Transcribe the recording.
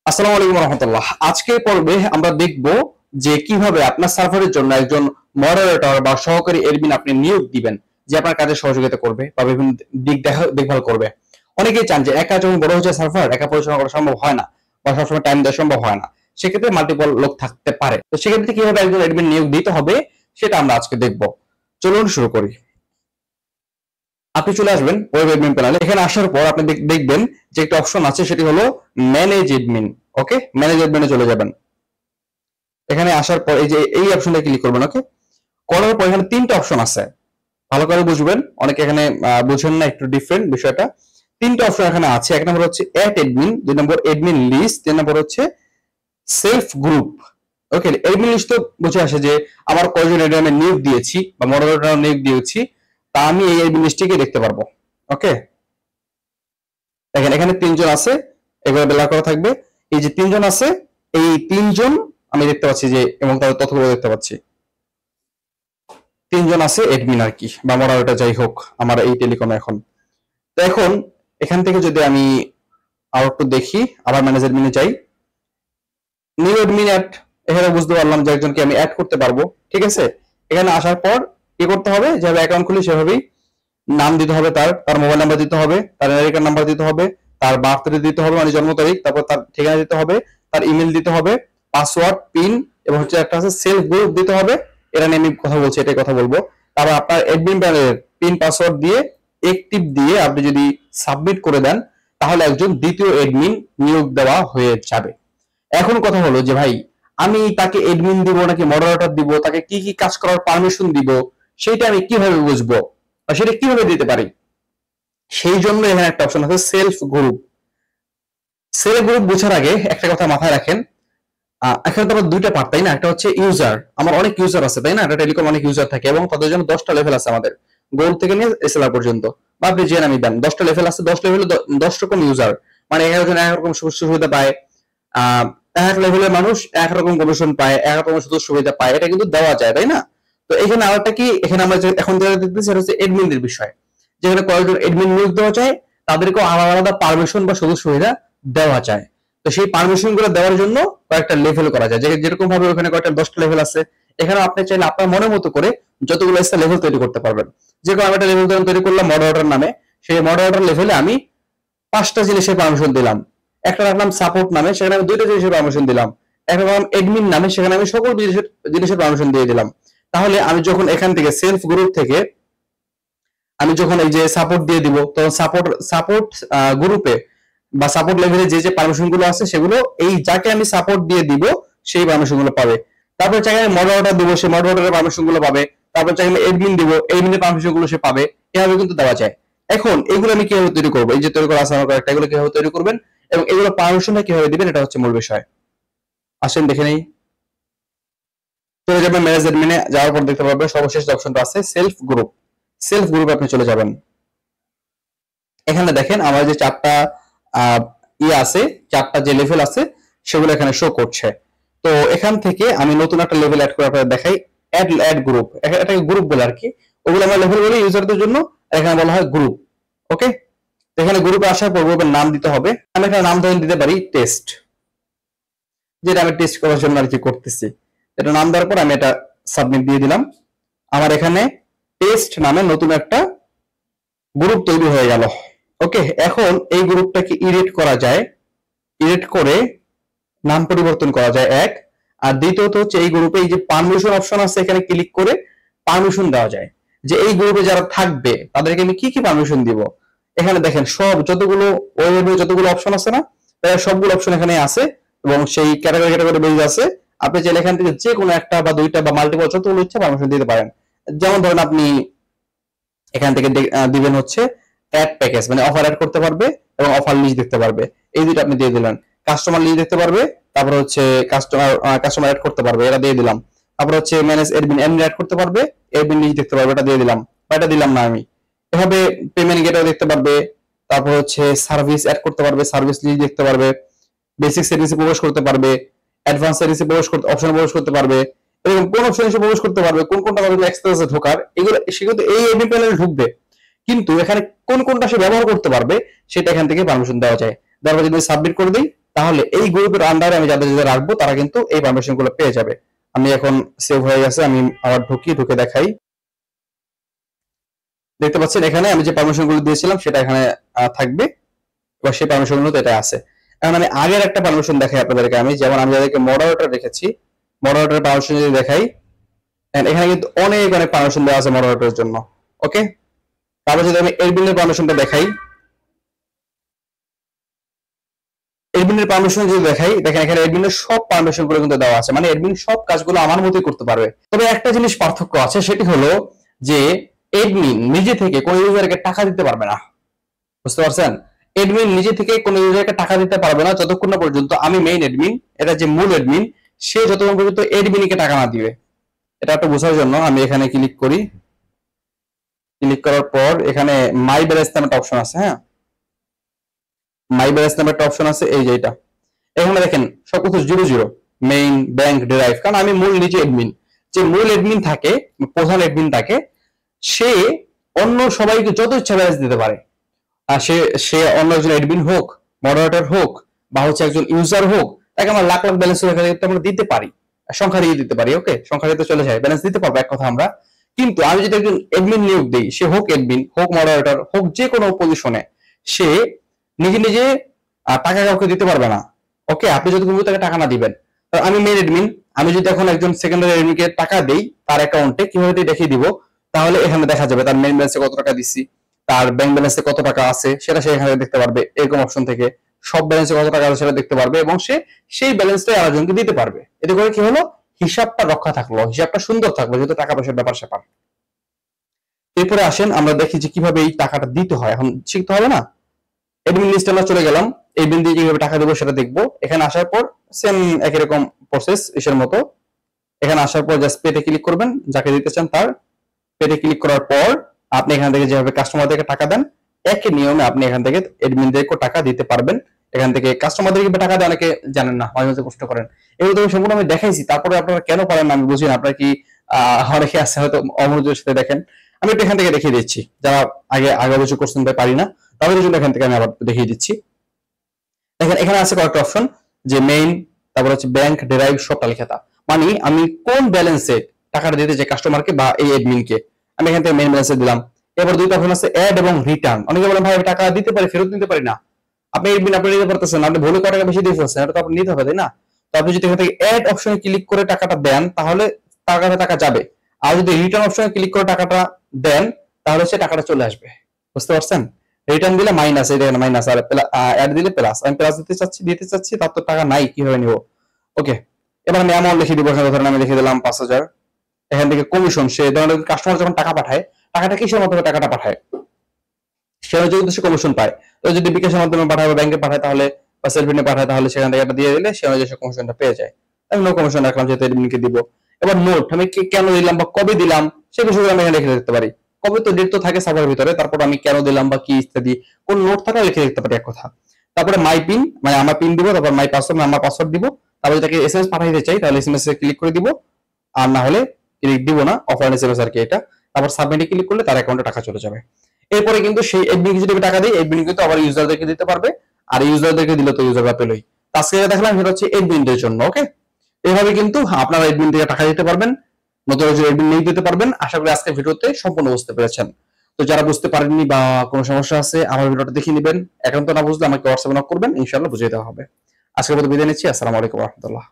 আসসালামু আলাইকুম রহমতুল্লাহ। আজকের পর্বে আমরা দেখব যে কিভাবে আপনার সার্ভারের জন্য একজন মডারেটর বা সহকারী এডমিন আপনি নিয়োগ দিবেন, যে আপনার কাজে সহযোগিতা করবে বা বিভিন্ন দিক দেখভাল করবে। অনেকেই চান যে একা যখন বড় হচ্ছে সার্ভার একা পরিচালনা করা সম্ভব হয় না বা সবসময় টাইম দেওয়া সম্ভব হয় না, সেক্ষেত্রে মাল্টিপল লোক থাকতে পারে। তো সেক্ষেত্রে কিভাবে একজন এডমিন নিয়োগ দিতে হবে সেটা আমরা আজকে দেখব। চলুন শুরু করি। আপনি চলে আসবেন ওয়েব এডমিন প্যানেলে। এখানে আসার পর আপনি দেখবেন যে একটা অপশন আছে, সেটি হলো ম্যানেজ এডমিন। ওকে, ম্যানেজ এডমিনে চলে যাবেন। এখানে আসার পর এই যে এই অপশনটা ক্লিক করবেন। ওকে, করার পর এখানে তিনটা অপশন আছে, ভালো করে বুঝবেন। অনেকে এখানে বুঝেন না, একটু ডিফারেন্ট বিষয়টা। তিনটা অপশন এখানে আছে। এক নম্বর হচ্ছে অ্যাড এডমিন, দুই নম্বর এডমিন লিস্ট, তিন নম্বর হচ্ছে সেলফ গ্রুপ। ওকে, এডমিন লিস্ট তো বুঝে আসে যে আমার কয়জন এডমিন নিয়োগ দিয়েছি বা মডারেটর নিয়োগ দিয়েছি, তা আমি এই এডমিন লিস্টটিকে দেখতে পারবো। ওকে, দেখেন এখানে তিনজন আছে, এগুলো বেলা করা থাকবে। এই যে তিনজন আছে, এই তিনজন আমি দেখতে পাচ্ছি যে, এবং তাদের তথ্যগুলো দেখতে পাচ্ছি। তিনজন আছে এডমিন আর কি, বা মডারেটর যাই হোক আমার এই টেলিকমে এখন। তো এখন এখান থেকে যদি আমি আর একটু দেখি, আবার ম্যানেজার মেনু যাই, নিউ এডমিন অ্যাড, এখানে বুঝতে পারলাম যে একজনকে আমি অ্যাড করতে পারবো। ঠিক আছে, এখানে আসার পর কি করতে হবে, যেভাবে অ্যাকাউন্ট খুলি সেভাবেই নাম দিতে হবে, তার তার মোবাইল নাম্বার দিতে হবে, তার এনআইডি নাম্বার দিতে হবে, তার বার্থ ডে দিতে হবে মানে জন্ম তারিখ, তারপর তার ঠিকানা দিতে হবে, তার ইমেল দিতে হবে, পাসওয়ার্ড, পিন, এবং হচ্ছে একটা আছে সেলফ গ্রুপ দিতে হবে। এটা নিয়ে আমি কথা বলছি, এটাই কথা বলবো। তারপর আপনার এডমিন প্যানেলের পিন পাসওয়ার্ড দিয়ে একটিভ দিয়ে আপনি যদি সাবমিট করে দেন, তাহলে একজন দ্বিতীয় এডমিন নিয়োগ দেওয়া হয়ে যাবে। এখন কথা হলো যে ভাই, আমি তাকে এডমিন দিব নাকি মডারেটর দিব, তাকে কি কি কাজ করার পারমিশন দিব, সেটা আমি কিভাবে বুঝবো বা সেটা কিভাবে দিতে পারি? সেই জন্য এখানে একটা অপশন আছে সেলফ গ্রুপ। সেলফ গ্রুপ বোঝার আগে একটা কথা মাথায় রাখেন, এখানে তো আবার দুইটা পার্ট, তাই না? একটা হচ্ছে ইউজার, আমার অনেক ইউজার আছে, তাই না? একটা টেলিকম অনেক ইউজার থাকে এবং তাদের জন্য 10টা লেভেল আছে আমাদের, গোল্ড থেকে নিয়ে এসএলআর পর্যন্ত, বা আপনি যে নামই দেন 10টা লেভেল আছে। 10 লেভেলে 10 রকম ইউজার, মানে একজন এক রকম সুবিধা পায়। আহ এক লেভেলের মানুষ একরকম কমিশন পায়, একরকম সুযোগ সুবিধা পায়, এটা কিন্তু দেওয়া যায়, তাই না? তো এখানে আরেকটা কি, এখানে আমরা এখন যেটা দেখতেছি সেটা হচ্ছে এডমিনদের বিষয়, যেখানে কয়েকজন এডমিন নিয়োগ দেওয়া যায়, তাদেরকেও আলাদা আলাদা পারমিশন বা সুযোগ সুবিধা দেওয়া যায়। তো সেই পারমিশন গুলো দেওয়ার জন্য কয়েকটা লেভেল করা যায়, যেরকম ভাবে ওখানে কয়েকটা 10টা লেভেল আছে, এখানে আপনি চাইলে আপনার মনের মতো করে যতগুলো ইচ্ছা লেভেল তৈরি করতে পারবেন। যে কোনো আমি একটা লেভেল তৈরি করলাম মডারেটর নামে, সেই মডারেটর লেভেলে আমি 5টা জিনিসের পারমিশন দিলাম। একটা রাখলাম সাপোর্ট নামে, সেখানে আমি 2টা জিনিসের পারমিশন দিলাম। একটা রাখলাম এডমিন নামে, সেখানে আমি সকল জিনিসের পারমিশন দিয়ে দিলাম। তাহলে আমি যখন এখান থেকে সেলফ গ্রুপ থেকে আমি যখন এই যে সাপোর্ট দিয়ে দিব, তখন সাপোর্ট গ্রুপে বা সাপোর্ট লেভেলে যে যে পারমিশন গুলো আছে সেগুলো এই যাকে আমি সাপোর্ট দিয়ে দিব সেই পারমিশন গুলো পাবে। তারপর চাইলে আমি মডারেটর দিব, সেই মডারেটরের পারমিশন গুলো পাবে। তারপর চাইলে আমি এডমিন দিব, এডমিনের পারমিশন গুলো সে পাবে। এভাবে কিন্তু দেওয়া যায়। এখন এগুলো আমি কিভাবে তৈরি করবো, এই যে তৈরি করা আছে আমার কয়েকটা, এগুলো কিভাবে তৈরি করবেন এবং এগুলো পারমিশনটা কিভাবে দিবেন, এটা হচ্ছে মূল বিষয়। আসেন দেখে নেই। চলে যাবেন ম্যানেজ এডমিনে, যাওয়ার পর দেখতে পাবেন সর্বশেষ যে অপশনটা আছে সেলফ গ্রুপ। সেলফ গ্রুপে আপনি চলে যাবেন। এখানে দেখেন আমার যে 4টা আছে, 4টা যে লেভেল আছে সেগুলো এখানে শো করছে। তো এখান থেকে আমি নতুন একটা লেভেল অ্যাড করে আপনাদের দেখাই, অ্যাড গ্রুপ। এটাকে গ্রুপ বলে আর কি, ওগুলো আমরা লেভেল বলি ইউজারদের জন্য, এখানে বলা হয় গ্রুপ। ওকে, এখানে গ্রুপে আসার পর গ্রুপের নাম দিতে হবে। আমি এখানে নাম ধরে দিতে পারি টেস্ট, যেটা আমি টেস্ট করার জন্য আর কি করতেছি। এটা নাম দেওয়ার পর আমি এটা সাবমিট দিয়ে দিলাম। আমার এখানে টেস্ট নামে নতুন একটা গ্রুপ তৈরি হয়ে গেল। ওকে, এখন এই গ্রুপটাকে এডিট করা যায়, এডিট করে নাম পরিবর্তন করা যায় এক। আর দ্বিতীয়ত হচ্ছে এই গ্রুপে এই যে পারমিশন অপশন আছে, এখানে ক্লিক করে পারমিশন দেওয়া যায় যে এই গ্রুপে যারা থাকবে তাদেরকে আমি কি কি পারমিশন দিব। এখানে দেখেন সব যতগুলো ওয়েবে যতগুলো অপশন আছে না, সবগুলো অপশন এখানে আছে এবং সেই ক্যাটাগরি ক্যাটাগরি বেজ আছে। আপনি চাইলে এখান থেকে যে কোনো একটা বা দুইটা বা মাল্টিপল যতগুলো ইচ্ছা পারমিশন দিতে পারেন। যেমন ধরেন আপনি এখান থেকে দিবেন হচ্ছে অ্যাড প্যাকেজ, মানে অফার অ্যাড করতে পারবে এবং অফার লিস্ট দেখতে পারবে, এই দুটো আপনি দিয়ে দিলেন। কাস্টমার লিস্ট দেখতে পারবে, তারপর হচ্ছে কাস্টমার অ্যাড করতে পারবে, এটা দিয়ে দিলাম। তারপর হচ্ছে ম্যানেজ এডমিন অ্যাড করতে পারবে, এডমিন লিস্ট দেখতে পারবে, এটা দিয়ে দিলাম। এটা দিলাম না আমি। এভাবে পেমেন্ট গেটওয়ে দেখতে পারবে, তারপর হচ্ছে সার্ভিস অ্যাড করতে পারবে, সার্ভিস লিস্ট দেখতে পারবে, বেসিক সার্ভিসে প্রবেশ করতে পারবে, অ্যাডভান্স সার্ভিসে প্রবেশ করতে অপশনে প্রবেশ করতে পারবে, এবং কোন অপশনে এসে প্রবেশ করতে পারবে, কোন কোনটা তাদের এক্সপ্রেসে ঢোকার, এগুলো সেগুলো এই এডমিন প্যানেলে ঢুকবে। কিন্তু এখানে কোন কোনটা সে ব্যবহার করতে পারবে সেটা এখান থেকে পারমিশন দেওয়া যায়। তারপর যদি সাবমিট করে দিই, তাহলে এই গ্রুপের আন্ডারে আমি যাদের যাদের রাখবো তারা কিন্তু এই পারমিশন গুলো পেয়ে যাবে। আমি এখন সেভ হয়ে গেছে, আমি আবার ঢুকে দেখাই। দেখতে পাচ্ছেন এখানে আমি যে পারমিশন গুলো দিয়েছিলাম সেটা এখানে থাকবে, এবার সেই পারমিশন গুলো তো এটা আছে। এখন আমি আগের একটা পারমিশন দেখাই আপনাদেরকে, আমি যেমন আমি যাদেরকে মডারেটর রেখেছি, মডারেটর পারমিশন যদি দেখাই, এখানে কিন্তু অনেক অনেক পারমিশন দেওয়া আছে মডারেটরের জন্য। ওকে, তারপর যদি আমি এডমিনের পারমিশনটা দেখাই, এডমিনের পারমিশন যদি দেখাই, দেখেন এখানে এডমিনের সব পারমিশন গুলো কিন্তু দেওয়া আছে, মানে এডমিন সব কাজগুলো আমার মতোই করতে পারবে। তবে একটা জিনিস পার্থক্য আছে, সেটি হলো যে এডমিন নিজে থেকে কোন ইউজারকে টাকা দিতে পারবে না। বুঝতে পারছেন? এডমিন নিজে থেকে কোন ইউজারকে টাকা দিতে পারবে না যতক্ষণ না পর্যন্ত আমি মেইন এডমিন, এটা যে মূল এডমিন, সে যতক্ষণ পর্যন্ত এডমিনকে টাকা না দিবে। এটা একটু বোঝার জন্য আমি এখানে ক্লিক করি। ক্লিক করার পর এখানে মাই ব্যালেন্স নামে একটা অপশন আছে। হ্যাঁ, মাই ব্যালেন্স নামে একটা অপশন আছে, এই যে এটা। এখানে দেখেন সবকিছু 00, মেইন, ব্যাংক, ডেরাইভ। কারণ আমি মূল নিজে এডমিন, যে মূল এডমিন থাকে, প্রধান এডমিন থাকে, সে অন্য সবাইকে যত ইচ্ছা ব্যালেন্স দিতে পারে। আর সে সে অন্য একজন এডমিন হোক, মডারেটর হোক, বা হচ্ছে একজন ইউজার হোক, তাকে আমরা লাখ লাখ ব্যালেন্স আমরা দিতে পারি, সংখ্যা দিয়ে দিতে পারি। ওকে, সংখ্যা দিয়ে চলে যায়, ব্যালেন্স দিতে পারবো এক কথা আমরা। কিন্তু আমি যদি একজন এডমিন নিয়োগ দিই, সে হোক এডমিন, হোক মডারেটর, হোক যে কোনো পজিশনে, সে নিজে নিজে টাকা কাউকে দিতে পারবে না। ওকে, আপনি যদি তাকে টাকা না দিবেন, আমি মেইন এডমিন, আমি যদি এখন একজন সেকেন্ডারি এডমিনকে টাকা দেই তার অ্যাকাউন্টে, কিভাবে দেখিয়ে দিব, তাহলে এখানে দেখা যাবে তার মেইন ব্যালেন্সে কত টাকা দিচ্ছি, তার ব্যাংক ব্যালেন্সে কত টাকা আছে সেটা সে এখানে দেখতে পারবে। এরকম অপশন থেকে সব ব্যালেন্সে কত টাকা আছে সেটা দেখতে পারবে, এবং সে সেই ব্যালেন্সটাই আরেকজনকে দিতে পারবে। এতে করে কি হলো, হিসাবটা রক্ষা থাকলো, হিসাবটা সুন্দর থাকলো, যেহেতু টাকা পয়সার ব্যাপার স্যাপার। এরপরে আসেন আমরা দেখি যে কিভাবে এই টাকাটা দিতে হয়। এখন শিখতে হবে না, এডমিন লিস্টে আমরা চলে গেলাম, এডমিন দিয়ে কিভাবে টাকা দেবো সেটা দেখবো। এখানে আসার পর সেম একই রকম প্রসেস এর মতো, এখানে আসার পর জাস্ট পেতে ক্লিক করবেন, যাকে দিতে চান তার পেতে ক্লিক করার পর আপনি এখান থেকে যেভাবে কাস্টমারদেরকে টাকা দেন, একই নিয়মে আপনি এখান থেকে এডমিনদেরকে টাকা দিতে পারবেন। এখান থেকে কাস্টমারদেরকে টাকা দেয় অনেকে জানেন না, মাঝে মাঝে কষ্ট করেন। এগুলো তো সম্পূর্ণ আমি দেখাইছি, তারপরে আপনারা কেন পারেন না আমি বুঝি না। আপনারা কি অনেকে আছে হয়তো অমনোযোগের সাথে দেখেন, আমি এখান থেকে দেখিয়ে দিচ্ছি। যারা আগে কিছু কোশ্চেন পারি না, তাদের জন্য এখান থেকে আমি আবার দেখিয়ে দিচ্ছি। দেখেন এখানে আছে কয়েকটা অপশন, যে মেইন, তারপর হচ্ছে ব্যাংক, ডেরাইভ, সবটা লেখা। মানে আমি কোন ব্যালেন্সে টাকাটা দিতে চাই কাস্টমারকে বা এই এডমিনকে, আমি এখান থেকে মেইন ব্যালেন্সে দিলাম। এবার দুইটা অপশন আছে, অ্যাড এবং রিটার্ন। অনেকে বলেন ভাই আমি টাকা দিতে পারি, ফেরত নিতে পারি না। আপনি এডমিন, আপনি নিতে পারতেছেন, আপনি ভুলে কত টাকা বেশি দিয়ে ফেলছেন, এটা তো আপনি নিতে হবে, তাই না? তো আপনি যদি এখান থেকে অ্যাড অপশনে ক্লিক করে টাকাটা দেন, তাহলে তার কাছে টাকা যাবে। আর যদি রিটার্ন অপশনে ক্লিক করে টাকাটা দেন, তাহলে সে টাকাটা চলে আসবে। বুঝতে পারছেন? রিটার্ন দিলে মাইনাস, এই দেখেন মাইনাস, আর অ্যাড দিলে প্লাস। আমি প্লাস দিতে চাচ্ছি, তার তো টাকা নাই, কিভাবে নিব? ওকে, এবার আমি অ্যামাউন্ট লিখে দিব। এখানে ধরেন আমি লিখে দিলাম 5000। এখান থেকে কমিশন, সে ধরেন কাস্টমার যখন টাকা পাঠায়, টাকাটা কিসের মাধ্যমে টাকাটা পাঠায়, সে যদি সে কমিশন পায়। তো যদি বিকাশের মাধ্যমে পাঠায় বা ব্যাংকে পাঠায়, তাহলে বা সেলফিনে পাঠায়, তাহলে সেখান থেকে একটা দিয়ে দিলে সে অনুযায়ী কমিশনটা পেয়ে যায়। আমি নো কমিশন রাখলাম, যেহেতু এডমিনকে দিব। এবার নোট আমি কেন দিলাম বা কবে দিলাম সে বিষয়গুলো আমি এখানে লিখে দিতে পারি। কবে তো ডেট তো থাকে সার্ভারের ভিতরে, তারপর আমি কেন দিলাম বা কি ইত্যাদি কোন নোট থাকা লিখে দিতে পারি এক কথা। তারপরে মাই পিন, মানে আমার পিন দিব, তারপর মাই পাসওয়ার্ড, আমার পাসওয়ার্ড দিব। তারপর যদি তাকে এসএমএস পাঠাইতে চাই, তাহলে এসএমএস এ ক্লিক করে দিব, আর না হলে ক্লিক দিব না, অফলাইন এসএমএস আর কি এটা। তারপর সাবমিটে ক্লিক করলে তার অ্যাকাউন্টে টাকা চলে যাবে। এরপরে কিন্তু সেই এডমিন যদি টাকা দেয়, এডমিন কিন্তু আবার ইউজারদেরকে দিতে পারবে, আর ইউজারদেরকে দিলে তো ইউজাররা পেলই। আজকে দেখলাম সেটা হচ্ছে এডমিনদের জন্য। ওকে, এইভাবে কিন্তু আপনারা এডমিন থেকে টাকা দিতে পারবেন, নতুন একজন এডমিন নিয়ে দিতে পারবেন। আশা করি আজকের ভিডিওতে সম্পূর্ণ বুঝতে পেরেছেন। তো যারা বুঝতে পারেননি বা কোনো সমস্যা আছে, আমার ভিডিওটা দেখে নেবেন। একান্ত না বুঝলে আমাকে হোয়াটসঅ্যাপে নক করবেন, ইনশাআল্লাহ বুঝিয়ে দেওয়া হবে। আজকের মতো বিদায় নিচ্ছি। আসসালামু আলাইকুম ওয়া রাহমাতুল্লাহ।